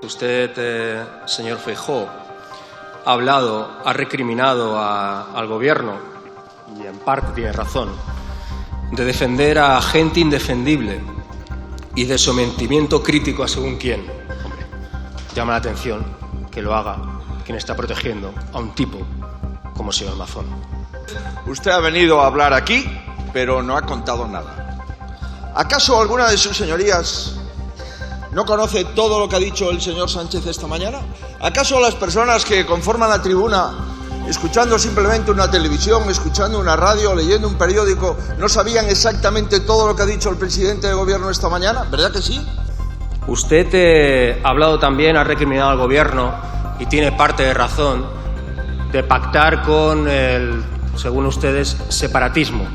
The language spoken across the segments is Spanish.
Usted, señor Feijóo, ha hablado, ha recriminado al Gobierno, y en parte tiene razón, de defender a gente indefendible y de sometimiento crítico a según quién. Hombre, llama la atención que lo haga quien está protegiendo a un tipo como el señor Mazón. Usted ha venido a hablar aquí, pero no ha contado nada. ¿Acaso alguna de sus señorías no conoce todo lo que ha dicho el señor Sánchez esta mañana? ¿Acaso las personas que conforman la tribuna, escuchando simplemente una televisión, escuchando una radio, leyendo un periódico, no sabían exactamente todo lo que ha dicho el presidente del Gobierno esta mañana? ¿Verdad que sí? Usted ha hablado también, ha recriminado al Gobierno, y tiene parte de razón, de pactar con el, según ustedes, separatismo,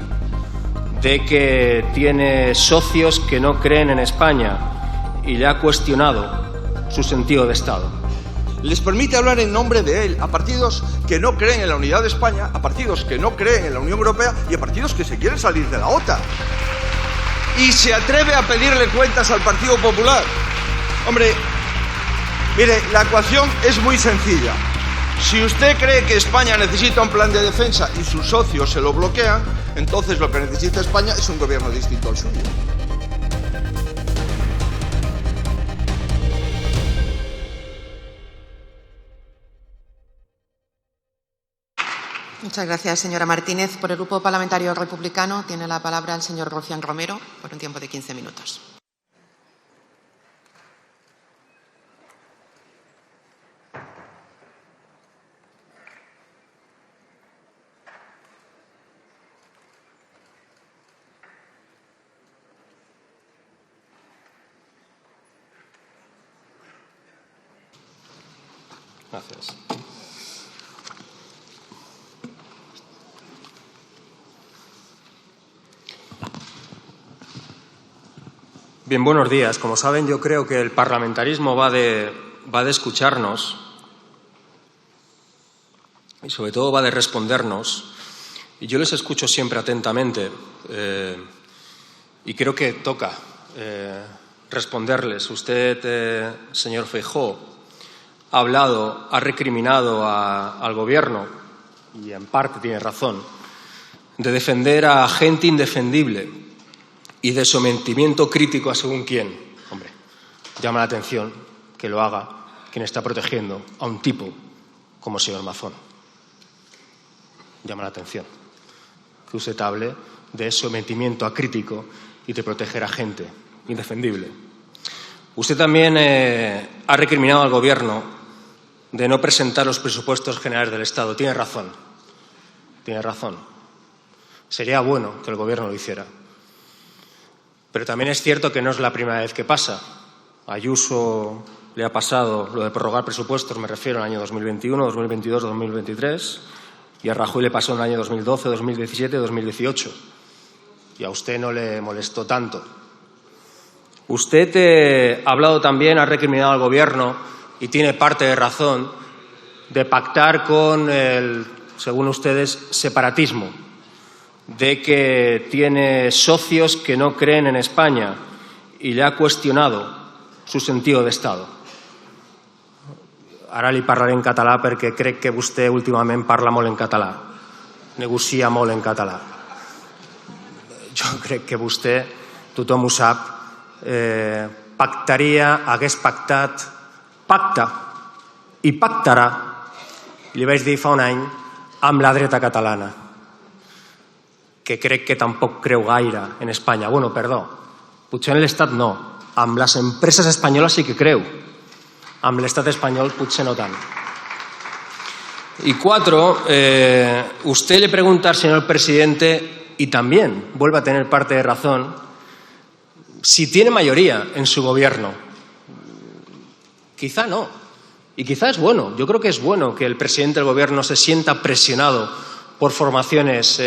de que tiene socios que no creen en España y le ha cuestionado su sentido de Estado. Les permite hablar en nombre de él a partidos que no creen en la unidad de España, a partidos que no creen en la Unión Europea y a partidos que se quieren salir de la OTAN. Y se atreve a pedirle cuentas al Partido Popular. Hombre, mire, la ecuación es muy sencilla. Si usted cree que España necesita un plan de defensa y sus socios se lo bloquean, entonces lo que necesita España es un gobierno distinto al suyo. Muchas gracias, señora Martínez. Por el Grupo Parlamentario Republicano tiene la palabra el señor Rufián Romero por un tiempo de 15 minutos. Gracias. Bien, buenos días. Como saben, yo creo que el parlamentarismo va de escucharnos y, sobre todo, va de respondernos. Y yo les escucho siempre atentamente y creo que toca responderles. Usted, señor Feijóo, ha hablado, ha recriminado al Gobierno, y en parte tiene razón, de defender a gente indefendible y de sometimiento crítico a según quién. Hombre, llama la atención que lo haga quien está protegiendo a un tipo como el señor Mazón. Llama la atención que usted hable de sometimiento a crítico y de proteger a gente indefendible. Usted también ha recriminado al Gobierno de no presentar los presupuestos generales del Estado. Tiene razón. Tiene razón. Sería bueno que el Gobierno lo hiciera. Pero también es cierto que no es la primera vez que pasa. A Ayuso le ha pasado lo de prorrogar presupuestos, me refiero al año 2021, 2022, 2023, y a Rajoy le pasó en el año 2012, 2017, 2018. Y a usted no le molestó tanto. Usted ha hablado también, ha recriminado al Gobierno, y tiene parte de razón, de pactar con el, según ustedes, separatismo, de que tiene socios que no creen en España y le ha cuestionado su sentido de Estado. Ara li parlaré en català perquè crec que vostè últimament parla molt en català, negocia molt en català. Jo crec que vostè, tothom ho sap, hagués pactat, pacta i pactarà, li vaig dir fa un any, amb la dreta catalana, que crec que tampoc creu gaire en Espanya. Bueno, perdó, potser en l'Estat no. Amb les empreses espanyoles sí que creu. Amb l'Estat espanyol potser no tant. Y 4, usted le pregunta al señor presidente, y también vuelve a tener parte de razón, si tiene mayoría en su gobierno. Quizá no. Y quizá es bueno. Yo creo que es bueno que el presidente del gobierno se sienta presionado por formaciones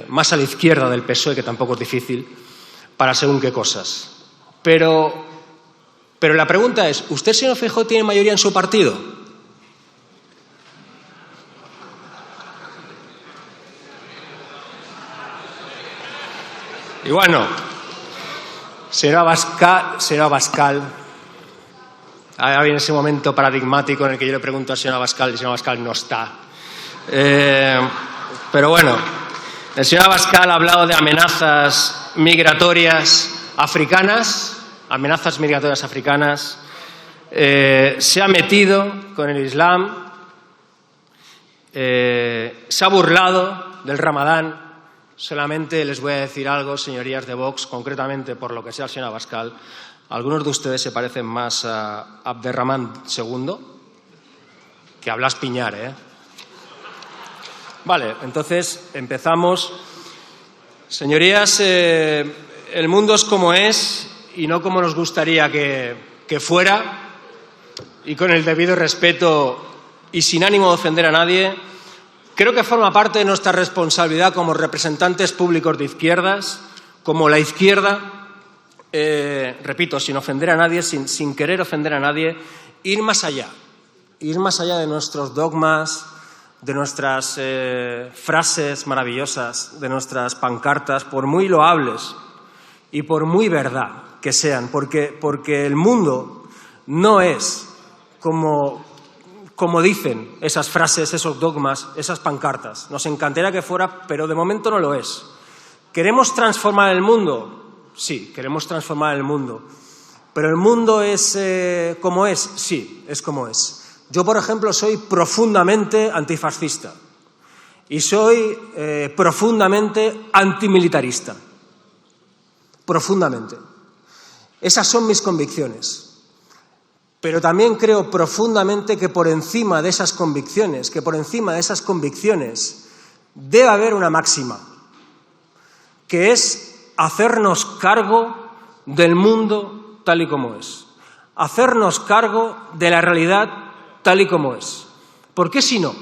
más a la izquierda del PSOE, que tampoco es difícil, para según qué cosas. Pero la pregunta es, ¿usted, señor Feijóo, tiene mayoría en su partido? Y bueno, señor Abascal, Ahora viene ese momento paradigmático en el que yo le pregunto al señor Abascal y el señor Abascal no está. Pero bueno, el señor Abascal ha hablado de amenazas migratorias africanas, se ha metido con el Islam, se ha burlado del Ramadán. Solamente les voy a decir algo, señorías de Vox, concretamente por lo que sea el señor Abascal. Algunos de ustedes se parecen más a Abderramán II que a Blas Piñar, ¿eh? Vale, entonces empezamos. Señorías, el mundo es como es y no como nos gustaría que fuera, y con el debido respeto y sin ánimo de ofender a nadie. Creo que forma parte de nuestra responsabilidad como representantes públicos de izquierdas, como la izquierda, repito, sin ofender a nadie, sin querer ofender a nadie, ir más allá de nuestros dogmas, de nuestras frases maravillosas, de nuestras pancartas, por muy loables y por muy verdad que sean, porque el mundo no es como dicen esas frases, esos dogmas, esas pancartas. Nos encantaría que fuera, pero de momento no lo es. ¿Queremos transformar el mundo? Sí, queremos transformar el mundo. ¿Pero el mundo es como es? Sí, es como es. Yo, por ejemplo, soy profundamente antifascista y soy profundamente antimilitarista. Profundamente. Esas son mis convicciones. Pero también creo profundamente que por encima de esas convicciones, debe haber una máxima, que es hacernos cargo del mundo tal y como es, hacernos cargo de la realidad tal y como es. Porque si no,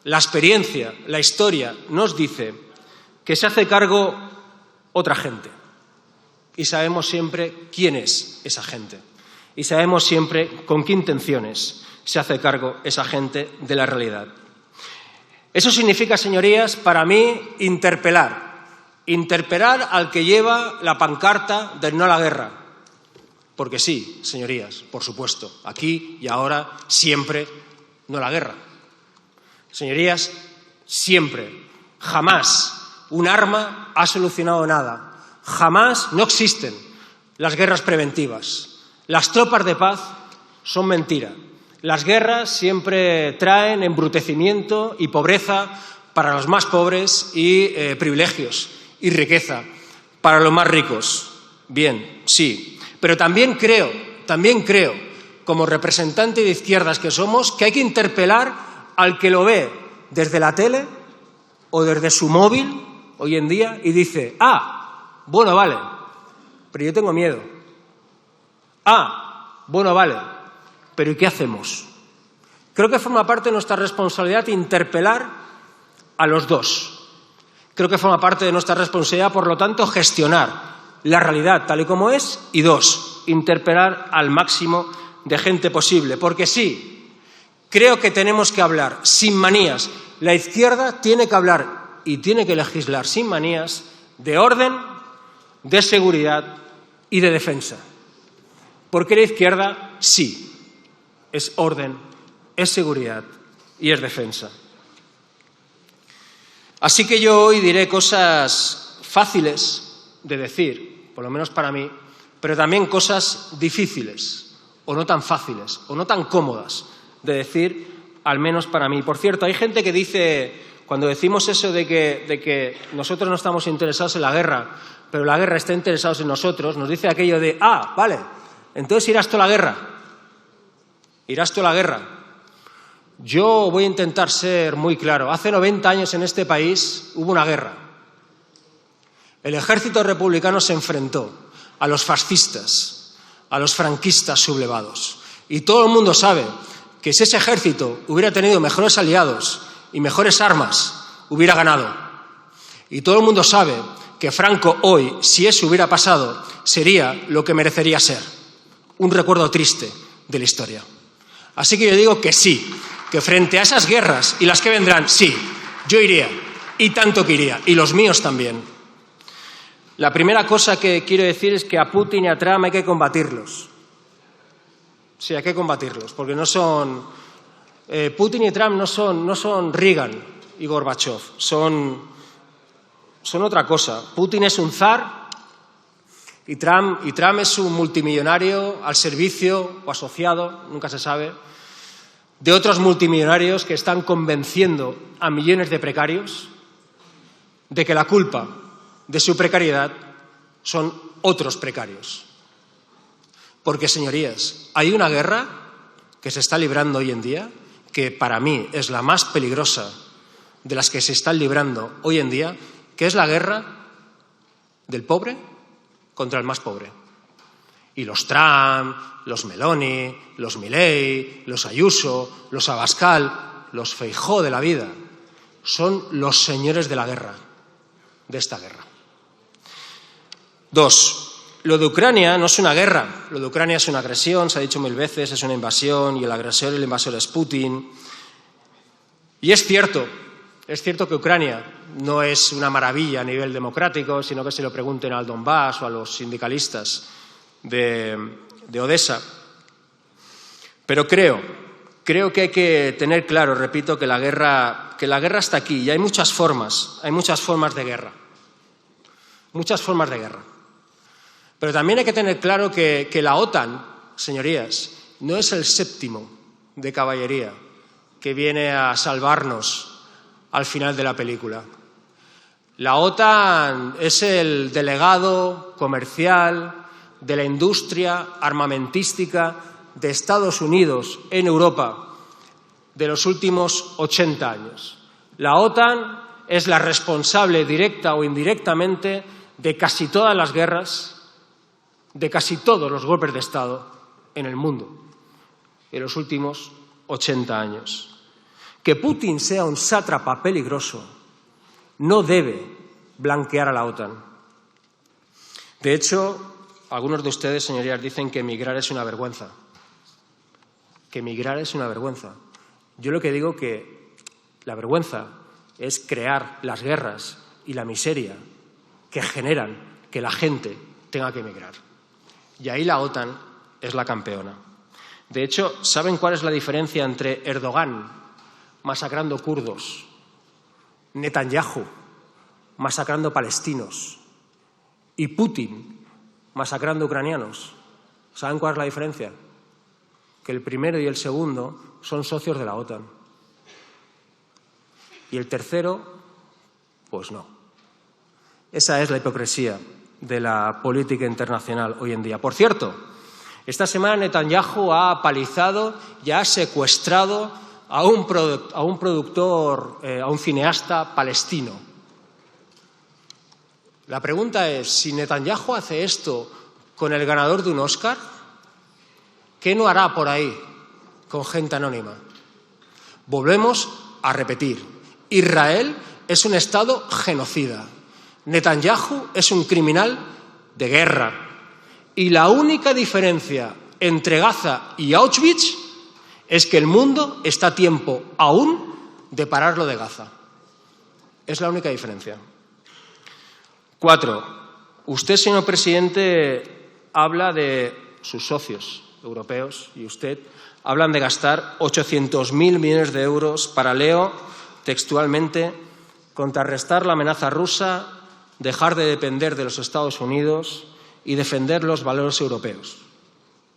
la experiencia, la historia nos dice que se hace cargo otra gente. Y sabemos siempre quién es esa gente. Y sabemos siempre con qué intenciones se hace cargo esa gente de la realidad. Eso significa, señorías, para mí, interpelar al que lleva la pancarta del no a la guerra. Porque sí, señorías, por supuesto, aquí y ahora, siempre no a la guerra. Señorías, siempre, jamás un arma ha solucionado nada. Jamás, no existen las guerras preventivas. Las tropas de paz son mentira. Las guerras siempre traen embrutecimiento y pobreza para los más pobres y privilegios y riqueza para los más ricos. Bien, sí. Pero también creo, como representante de izquierdas que somos, que hay que interpelar al que lo ve desde la tele o desde su móvil hoy en día y dice, bueno, vale, pero yo tengo miedo. Bueno, vale, pero ¿y qué hacemos? Creo que forma parte de nuestra responsabilidad interpelar a los dos. Creo que forma parte de nuestra responsabilidad, por lo tanto, gestionar la realidad tal y como es y dos, interpelar al máximo de gente posible. Porque sí, creo que tenemos que hablar sin manías. La izquierda tiene que hablar y tiene que legislar sin manías de orden, de seguridad y de defensa. Porque la izquierda, sí, es orden, es seguridad y es defensa. Así que yo hoy diré cosas fáciles de decir, por lo menos para mí, pero también cosas difíciles, o no tan fáciles, o no tan cómodas de decir, al menos para mí. Por cierto, hay gente que dice, cuando decimos eso de que nosotros no estamos interesados en la guerra, pero la guerra está interesada en nosotros, nos dice aquello de, vale, entonces irás tú a la guerra. Irás tú a la guerra. Yo voy a intentar ser muy claro. Hace 90 años en este país hubo una guerra. El ejército republicano se enfrentó a los fascistas, a los franquistas sublevados. Y todo el mundo sabe que si ese ejército hubiera tenido mejores aliados y mejores armas, hubiera ganado. Y todo el mundo sabe que Franco hoy, si eso hubiera pasado, sería lo que merecería ser. Un recuerdo triste de la historia. Así que yo digo que sí, que frente a esas guerras y las que vendrán, sí, yo iría, y tanto que iría, y los míos también. La primera cosa que quiero decir es que a Putin y a Trump hay que combatirlos. Sí, hay que combatirlos, porque no son... Putin y Trump no son Reagan y Gorbachev, son otra cosa. Putin es un zar y Trump es un multimillonario al servicio o asociado, nunca se sabe, de otros multimillonarios que están convenciendo a millones de precarios de que la culpa de su precariedad son otros precarios. Porque, señorías, hay una guerra que se está librando hoy en día, que para mí es la más peligrosa de las que se están librando hoy en día, que es la guerra del pobre contra el más pobre. Y los Trump, los Meloni, los Milei, los Ayuso, los Abascal, los Feijóo de la vida, son los señores de la guerra, de esta guerra. 2. Lo de Ucrania no es una guerra, lo de Ucrania es una agresión, se ha dicho 1000 veces, es una invasión y el agresor y el invasor es Putin. Y es cierto que Ucrania no es una maravilla a nivel democrático, sino que se lo pregunten al Donbass o a los sindicalistas de Odessa. Pero creo que hay que tener claro, repito, que la guerra está aquí y hay muchas formas de guerra. Muchas formas de guerra. Pero también hay que tener claro que la OTAN, señorías, no es el séptimo de caballería que viene a salvarnos al final de la película. La OTAN es el delegado comercial de la industria armamentística de Estados Unidos en Europa de los últimos 80 años. La OTAN es la responsable directa o indirectamente de casi todas las guerras, de casi todos los golpes de Estado en el mundo en los últimos 80 años. Que Putin sea un sátrapa peligroso no debe blanquear a la OTAN. De hecho, algunos de ustedes, señorías, dicen que emigrar es una vergüenza. Que emigrar es una vergüenza. Yo lo que digo que la vergüenza es crear las guerras y la miseria que generan que la gente tenga que emigrar. Y ahí la OTAN es la campeona. De hecho, ¿saben cuál es la diferencia entre Erdogan masacrando kurdos, Netanyahu masacrando palestinos y Putin masacrando ucranianos? ¿Saben cuál es la diferencia? Que el primero y el segundo son socios de la OTAN. Y el tercero, pues no. Esa es la hipocresía de la política internacional hoy en día. Por cierto, esta semana Netanyahu ha apalizado y ha secuestrado a un productor, a un cineasta palestino. La pregunta es, si Netanyahu hace esto con el ganador de un Oscar, ¿qué no hará por ahí con gente anónima? Volvemos a repetir, Israel es un Estado genocida. Netanyahu es un criminal de guerra. Y la única diferencia entre Gaza y Auschwitz es que el mundo está a tiempo aún de parar lo de Gaza. Es la única diferencia. 4. Usted, señor presidente, habla de sus socios europeos y usted hablan de gastar 800.000 millones de euros para, leo textualmente, contrarrestar la amenaza rusa, dejar de depender de los Estados Unidos y defender los valores europeos.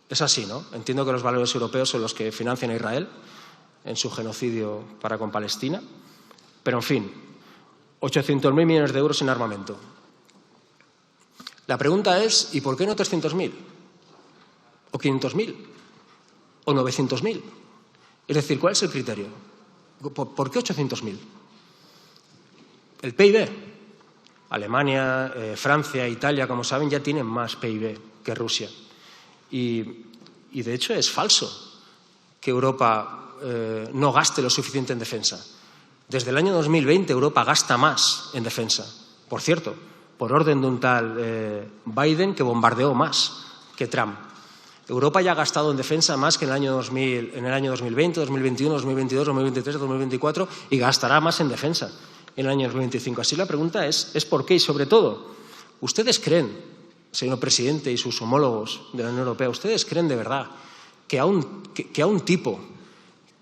Es así, ¿no? Entiendo que los valores europeos son los que financian a Israel en su genocidio para con Palestina. Pero, en fin, 800.000 millones de euros en armamento. La pregunta es, ¿y por qué no 300.000? ¿O 500.000? ¿O 900.000? Es decir, ¿cuál es el criterio? ¿Por qué 800.000? El PIB. Alemania, Francia, Italia, como saben, ya tienen más PIB que Rusia. Y de hecho, es falso que Europa no gaste lo suficiente en defensa. Desde el año 2020, Europa gasta más en defensa. Por cierto, por orden de un tal Biden, que bombardeó más que Trump. Europa ya ha gastado en defensa más que en el año 2020, 2021, 2022, 2023, 2024 y gastará más en defensa en el año 2025. Así la pregunta es ¿por qué? Y sobre todo, ¿ustedes creen, señor presidente y sus homólogos de la Unión Europea, ustedes creen de verdad que a un tipo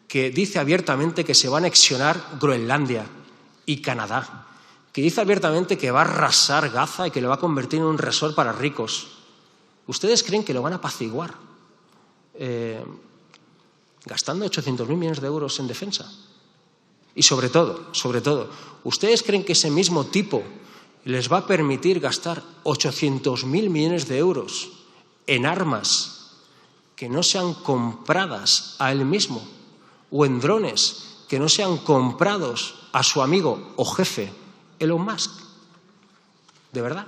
que dice abiertamente que se va a anexionar Groenlandia y Canadá, que dice abiertamente que va a arrasar Gaza y que lo va a convertir en un resort para ricos, ¿ustedes creen que lo van a apaciguar gastando 800.000 millones de euros en defensa? Y sobre todo, ¿ustedes creen que ese mismo tipo les va a permitir gastar 800.000 millones de euros en armas que no sean compradas a él mismo o en drones que no sean comprados a su amigo o jefe Elon Musk? ¿De verdad?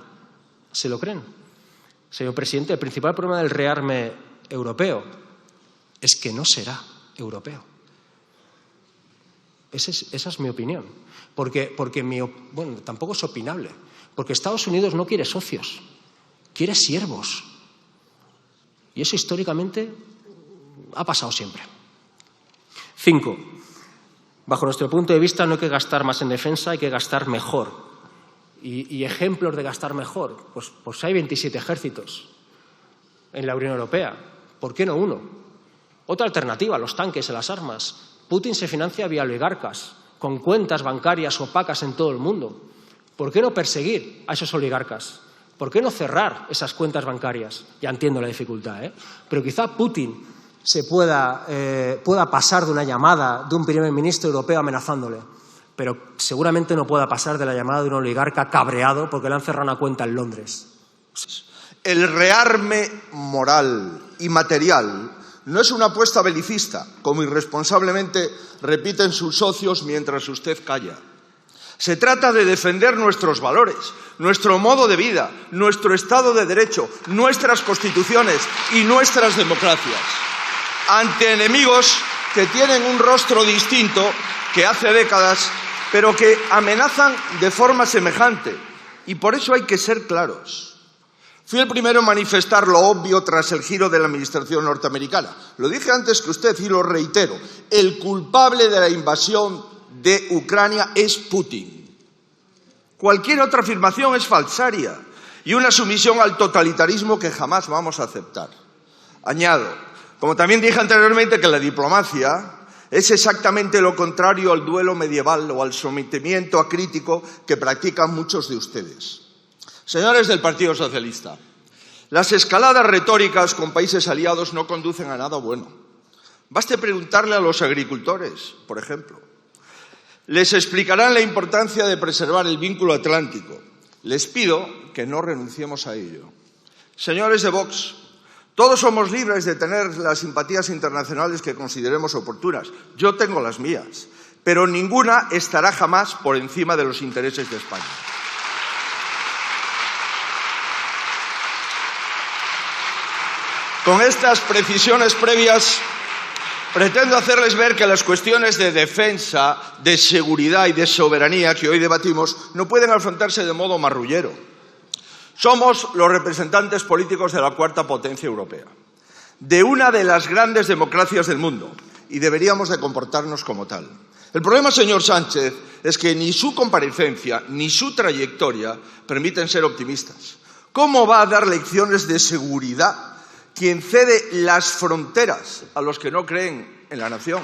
¿Se lo creen? Señor presidente, el principal problema del rearme europeo es que no será europeo. Esa es mi opinión. Porque tampoco es opinable. Porque Estados Unidos no quiere socios, quiere siervos. Y eso históricamente ha pasado siempre. 5. Bajo nuestro punto de vista no hay que gastar más en defensa, hay que gastar mejor. Y ejemplos de gastar mejor, pues hay 27 ejércitos en la Unión Europea. ¿Por qué no uno? Otra alternativa, los tanques y las armas. Putin se financia vía oligarcas, con cuentas bancarias opacas en todo el mundo. ¿Por qué no perseguir a esos oligarcas? ¿Por qué no cerrar esas cuentas bancarias? Ya entiendo la dificultad, pero quizá Putin se pueda pasar de una llamada de un primer ministro europeo amenazándole, pero seguramente no pueda pasar de la llamada de un oligarca cabreado porque le han cerrado una cuenta en Londres. El rearme moral y material no es una apuesta belicista, como irresponsablemente repiten sus socios mientras usted calla. Se trata de defender nuestros valores, nuestro modo de vida, nuestro Estado de Derecho, nuestras constituciones y nuestras democracias, ante enemigos que tienen un rostro distinto que hace décadas, pero que amenazan de forma semejante. Y por eso hay que ser claros. Fui el primero en manifestar lo obvio tras el giro de la administración norteamericana. Lo dije antes que usted y lo reitero. El culpable de la invasión de Ucrania es Putin. Cualquier otra afirmación es falsaria y una sumisión al totalitarismo que jamás vamos a aceptar. Añado, como también dije anteriormente, que la diplomacia es exactamente lo contrario al duelo medieval o al sometimiento acrítico que practican muchos de ustedes. Señores del Partido Socialista, las escaladas retóricas con países aliados no conducen a nada bueno. Baste preguntarle a los agricultores, por ejemplo. Les explicarán la importancia de preservar el vínculo atlántico. Les pido que no renunciemos a ello. Señores de Vox, todos somos libres de tener las simpatías internacionales que consideremos oportunas. Yo tengo las mías, pero ninguna estará jamás por encima de los intereses de España. Con estas precisiones previas, pretendo hacerles ver que las cuestiones de defensa, de seguridad y de soberanía que hoy debatimos no pueden afrontarse de modo marrullero. Somos los representantes políticos de la cuarta potencia europea, de una de las grandes democracias del mundo, y deberíamos de comportarnos como tal. El problema, señor Sánchez, es que ni su comparecencia ni su trayectoria permiten ser optimistas. ¿Cómo va a dar lecciones de seguridad quien cede las fronteras a los que no creen en la nación?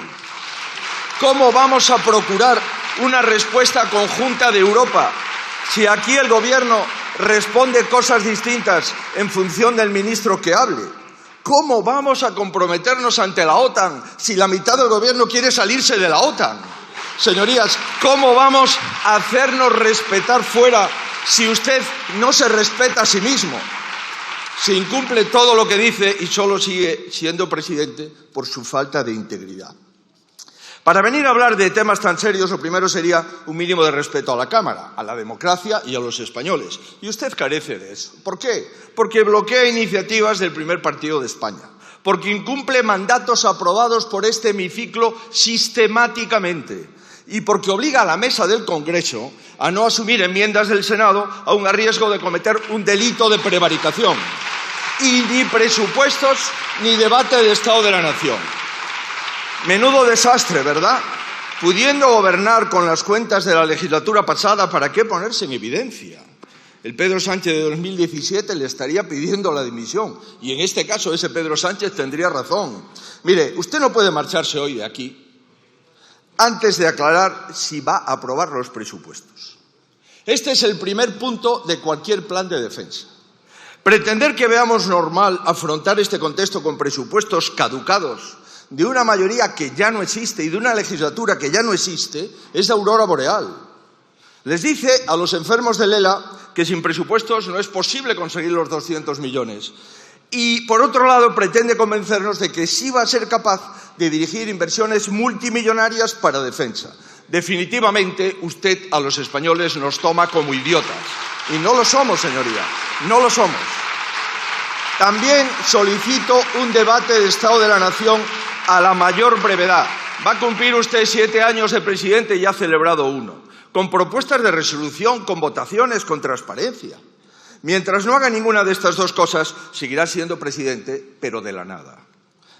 ¿Cómo vamos a procurar una respuesta conjunta de Europa si aquí el Gobierno responde cosas distintas en función del ministro que hable? ¿Cómo vamos a comprometernos ante la OTAN si la mitad del Gobierno quiere salirse de la OTAN? Señorías, ¿cómo vamos a hacernos respetar fuera si usted no se respeta a sí mismo? Se incumple todo lo que dice y solo sigue siendo presidente por su falta de integridad. Para venir a hablar de temas tan serios, lo primero sería un mínimo de respeto a la Cámara, a la democracia y a los españoles. Y usted carece de eso. ¿Por qué? Porque bloquea iniciativas del primer partido de España. Porque incumple mandatos aprobados por este hemiciclo sistemáticamente. Y porque obliga a la mesa del Congreso a no asumir enmiendas del Senado aun a riesgo de cometer un delito de prevaricación. Y ni presupuestos ni debate de Estado de la Nación. Menudo desastre, ¿verdad? Pudiendo gobernar con las cuentas de la legislatura pasada, ¿para qué ponerse en evidencia? el Pedro Sánchez de 2017 le estaría pidiendo la dimisión. Y en este caso ese Pedro Sánchez tendría razón. Mire, usted no puede marcharse hoy de aquí antes de aclarar si va a aprobar los presupuestos. Este es el primer punto de cualquier plan de defensa. Pretender que veamos normal afrontar este contexto con presupuestos caducados de una mayoría que ya no existe y de una legislatura que ya no existe es de aurora boreal. Les dice a los enfermos del ELA que sin presupuestos no es posible conseguir los 200 millones. Y, por otro lado, pretende convencernos de que sí va a ser capaz de dirigir inversiones multimillonarias para defensa. Definitivamente, usted a los españoles nos toma como idiotas. Y no lo somos, señoría, no lo somos. También solicito un debate de Estado de la Nación a la mayor brevedad. Va a cumplir usted 7 años de presidente y ha celebrado uno, con propuestas de resolución, con votaciones, con transparencia. Mientras no haga ninguna de estas dos cosas, seguirá siendo presidente, pero de la nada.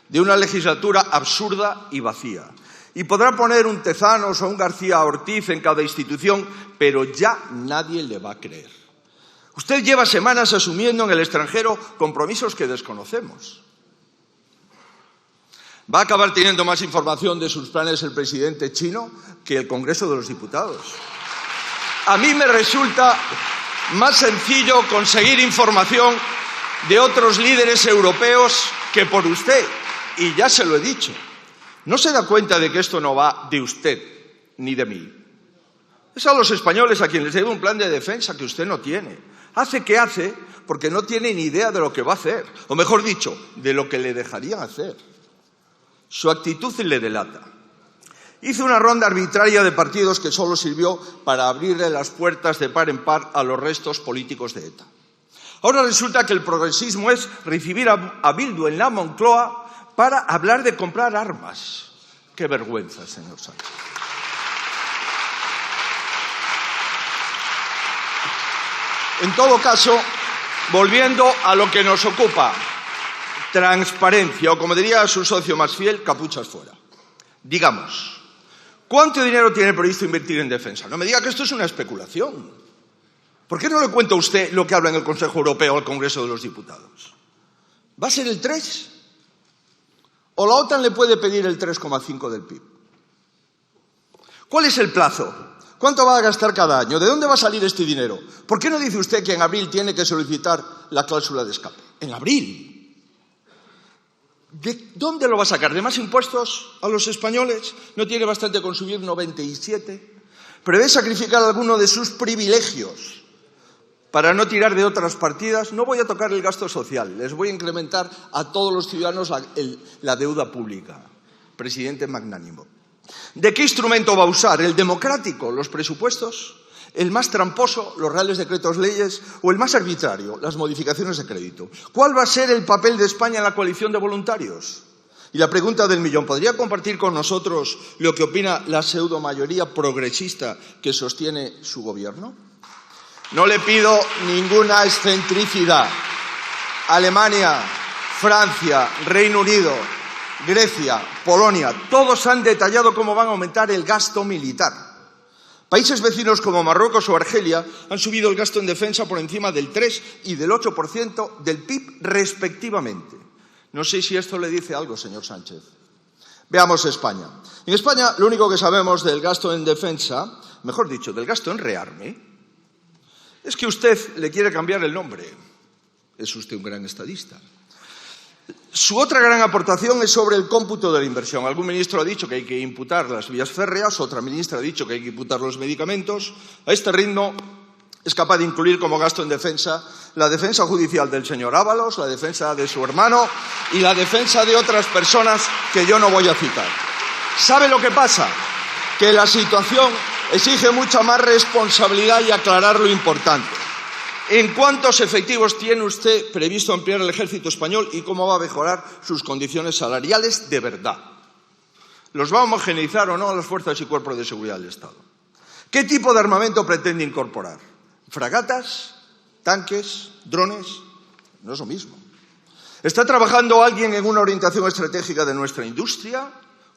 De una legislatura absurda y vacía. Y podrá poner un Tezanos o un García Ortiz en cada institución, pero ya nadie le va a creer. Usted lleva semanas asumiendo en el extranjero compromisos que desconocemos. Va a acabar teniendo más información de sus planes el presidente chino que el Congreso de los Diputados. A mí me resulta más sencillo conseguir información de otros líderes europeos que por usted. Y ya se lo he dicho. ¿No se da cuenta de que esto no va de usted ni de mí? Es a los españoles a quienes les debe un plan de defensa que usted no tiene. Hace que hace porque no tiene ni idea de lo que va a hacer. O mejor dicho, de lo que le dejarían hacer. Su actitud le delata. Hizo una ronda arbitraria de partidos que solo sirvió para abrirle las puertas de par en par a los restos políticos de ETA. Ahora resulta que el progresismo es recibir a Bildu en la Moncloa para hablar de comprar armas. ¡Qué vergüenza, señor Sánchez! En todo caso, volviendo a lo que nos ocupa, transparencia, o como diría su socio más fiel, capuchas fuera. Digamos, ¿cuánto dinero tiene previsto invertir en defensa? No me diga que esto es una especulación. ¿Por qué no le cuenta usted lo que habla en el Consejo Europeo o el Congreso de los Diputados? ¿Va a ser el 3? ¿O la OTAN le puede pedir el 3,5 del PIB? ¿Cuál es el plazo? ¿Cuánto va a gastar cada año? ¿De dónde va a salir este dinero? ¿Por qué no dice usted que en abril tiene que solicitar la cláusula de escape? En abril. ¿De dónde lo va a sacar? ¿De más impuestos a los españoles? ¿No tiene bastante con subir 97? ¿Prevé sacrificar alguno de sus privilegios para no tirar de otras partidas? No voy a tocar el gasto social, les voy a incrementar a todos los ciudadanos la deuda pública. Presidente magnánimo. ¿De qué instrumento va a usar? ¿El democrático, los presupuestos? ¿El más tramposo, los reales decretos leyes? ¿O el más arbitrario, las modificaciones de crédito? ¿Cuál va a ser el papel de España en la coalición de voluntarios? Y la pregunta del millón, ¿podría compartir con nosotros lo que opina la pseudomayoría progresista que sostiene su gobierno? No le pido ninguna excentricidad. Alemania, Francia, Reino Unido, Grecia, Polonia, todos han detallado cómo van a aumentar el gasto militar. Países vecinos como Marruecos o Argelia han subido el gasto en defensa por encima del 3 y del 8% del PIB respectivamente. No sé si esto le dice algo, señor Sánchez. Veamos España. En España lo único que sabemos del gasto en defensa, mejor dicho, del gasto en rearme, es que usted le quiere cambiar el nombre. Es usted un gran estadista. Su otra gran aportación es sobre el cómputo de la inversión. Algún ministro ha dicho que hay que imputar las vías férreas, otra ministra ha dicho que hay que imputar los medicamentos. A este ritmo es capaz de incluir como gasto en defensa la defensa judicial del señor Ábalos, la defensa de su hermano y la defensa de otras personas que yo no voy a citar. ¿Sabe lo que pasa? Que la situación exige mucha más responsabilidad y aclarar lo importante. ¿En cuántos efectivos tiene usted previsto ampliar el ejército español y cómo va a mejorar sus condiciones salariales de verdad? ¿Los va a homogeneizar o no a las fuerzas y cuerpos de seguridad del Estado? ¿Qué tipo de armamento pretende incorporar? ¿Fragatas? ¿Tanques? ¿Drones? No es lo mismo. ¿Está trabajando alguien en una orientación estratégica de nuestra industria?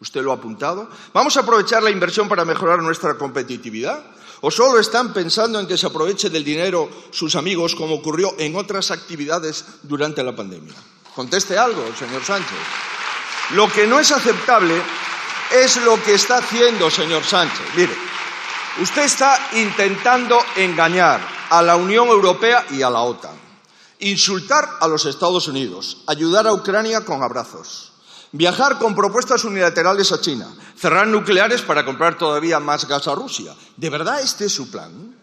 Usted lo ha apuntado. ¿Vamos a aprovechar la inversión para mejorar nuestra competitividad? ¿O solo están pensando en que se aproveche del dinero sus amigos, como ocurrió en otras actividades durante la pandemia? Conteste algo, señor Sánchez. Lo que no es aceptable es lo que está haciendo, señor Sánchez. Mire, usted está intentando engañar a la Unión Europea y a la OTAN, insultar a los Estados Unidos, ayudar a Ucrania con abrazos, viajar con propuestas unilaterales a China, cerrar nucleares para comprar todavía más gas a Rusia. ¿De verdad este es su plan?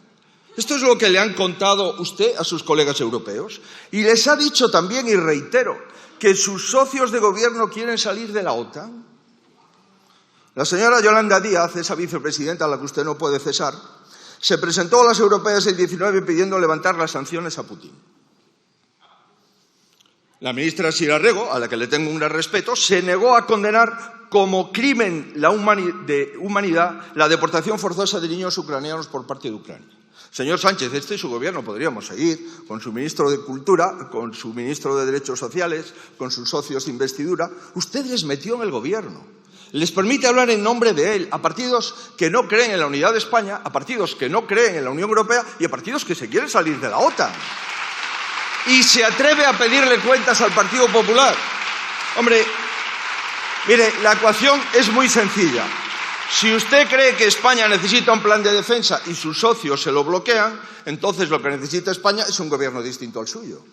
¿Esto es lo que le han contado usted a sus colegas europeos? Y les ha dicho también, y reitero, que sus socios de gobierno quieren salir de la OTAN. La señora Yolanda Díaz, esa vicepresidenta a la que usted no puede cesar, se presentó a las europeas el 19 pidiendo levantar las sanciones a Putin. La ministra Sira Rego, a la que le tengo un gran respeto, se negó a condenar como crimen de humanidad la deportación forzosa de niños ucranianos por parte de Ucrania. Señor Sánchez, este es su gobierno, podríamos seguir con su ministro de Cultura, con su ministro de Derechos Sociales, con sus socios de investidura. Usted les metió en el gobierno. Les permite hablar en nombre de él a partidos que no creen en la unidad de España, a partidos que no creen en la Unión Europea y a partidos que se quieren salir de la OTAN. Y se atreve a pedirle cuentas al Partido Popular. Hombre, mire, la ecuación es muy sencilla. Si usted cree que España necesita un plan de defensa y sus socios se lo bloquean, entonces lo que necesita España es un gobierno distinto al suyo.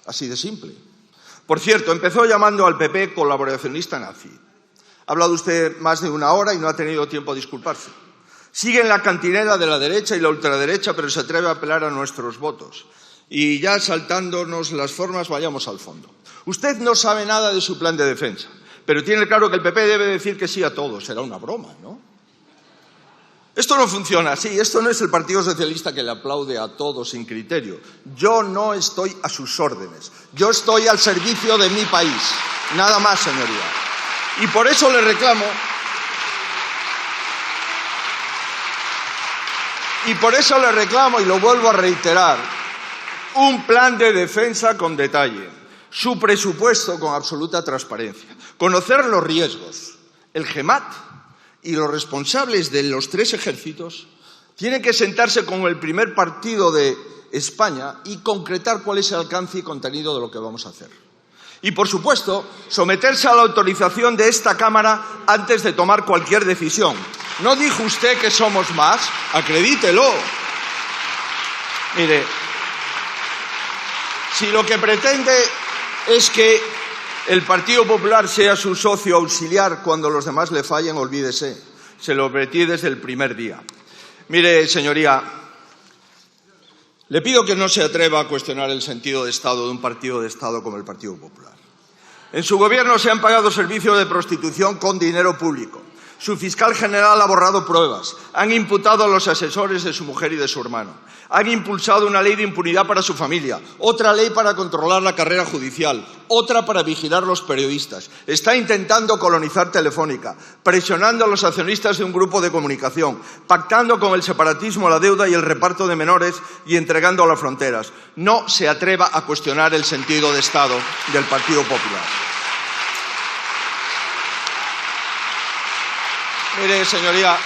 Así de simple. Por cierto, empezó llamando al PP colaboracionista nazi. Ha hablado usted más de una hora y no ha tenido tiempo a disculparse. Sigue en la cantinela de la derecha y la ultraderecha, pero se atreve a apelar a nuestros votos. Y ya saltándonos las formas, vayamos al fondo. Usted no sabe nada de su plan de defensa, pero tiene claro que el PP debe decir que sí a todo. Será una broma, ¿no? Esto no funciona así. Esto no es el Partido Socialista que le aplaude a todo sin criterio. Yo no estoy a sus órdenes. Yo estoy al servicio de mi país. Nada más, señoría. Y por eso le reclamo... y lo vuelvo a reiterar, un plan de defensa con detalle, su presupuesto con absoluta transparencia, conocer los riesgos. El GEMAT y los responsables de los 3 ejércitos tienen que sentarse con el primer partido de España y concretar cuál es el alcance y contenido de lo que vamos a hacer. Y, por supuesto, someterse a la autorización de esta Cámara antes de tomar cualquier decisión. ¿No dijo usted que somos más? Acredítelo. Mire, si lo que pretende es que el Partido Popular sea su socio auxiliar cuando los demás le fallen, olvídese. Se lo advertí desde el primer día. Mire, señoría, le pido que no se atreva a cuestionar el sentido de Estado de un partido de Estado como el Partido Popular. En su gobierno se han pagado servicios de prostitución con dinero público. Su fiscal general ha borrado pruebas. Han imputado a los asesores de su mujer y de su hermano. Han impulsado una ley de impunidad para su familia, otra ley para controlar la carrera judicial, otra para vigilar los periodistas. Está intentando colonizar Telefónica, presionando a los accionistas de un grupo de comunicación, pactando con el separatismo la deuda y el reparto de menores y entregando a las fronteras. No se atreva a cuestionar el sentido de Estado del Partido Popular. Mire, señoría,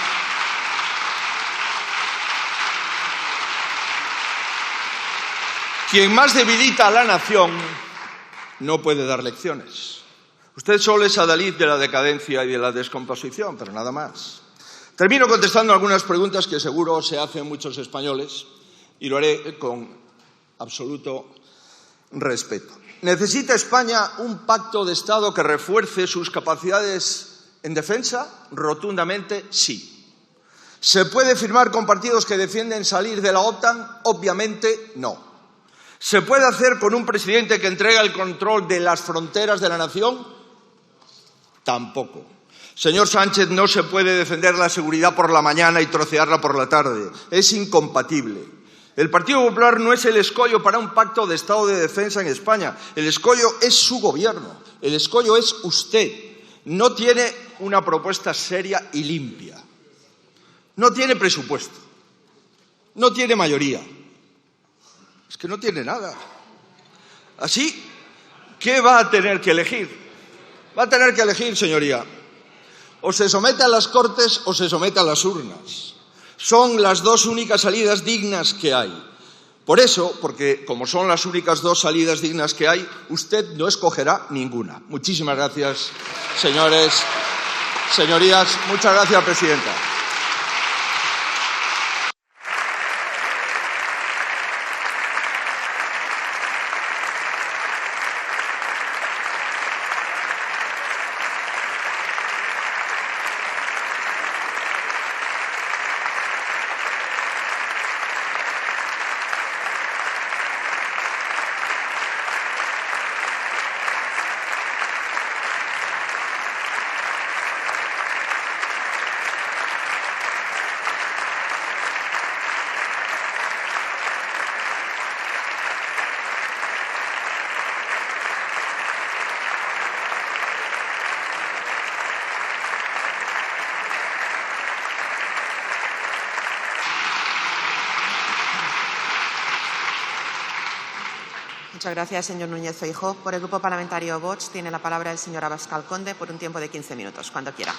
quien más debilita a la nación no puede dar lecciones. Usted solo es adalid de la decadencia y de la descomposición, pero nada más. Termino contestando algunas preguntas que seguro se hacen muchos españoles y lo haré con absoluto respeto. ¿Necesita España un pacto de Estado que refuerce sus capacidades en defensa? Rotundamente sí. ¿Se puede firmar con partidos que defienden salir de la OTAN? Obviamente no. ¿Se puede hacer con un presidente que entrega el control de las fronteras de la nación? Tampoco. Señor Sánchez, no se puede defender la seguridad por la mañana y trocearla por la tarde. Es incompatible. El Partido Popular no es el escollo para un pacto de Estado de defensa en España. El escollo es su gobierno. El escollo es usted. No tiene una propuesta seria y limpia. No tiene presupuesto. No tiene mayoría. Es que no tiene nada. Así, ¿qué va a tener que elegir? Va a tener que elegir, señoría. O se somete a las Cortes o se somete a las urnas. Son las dos únicas salidas dignas que hay. Por eso, porque como son las únicas dos salidas dignas que hay, usted no escogerá ninguna. Muchísimas gracias, señores, señorías. Muchas gracias, presidenta. Muchas gracias, señor Núñez Feijóo. Por el Grupo Parlamentario Vox tiene la palabra el señor Abascal Conde por un tiempo de 15 minutos, cuando quiera.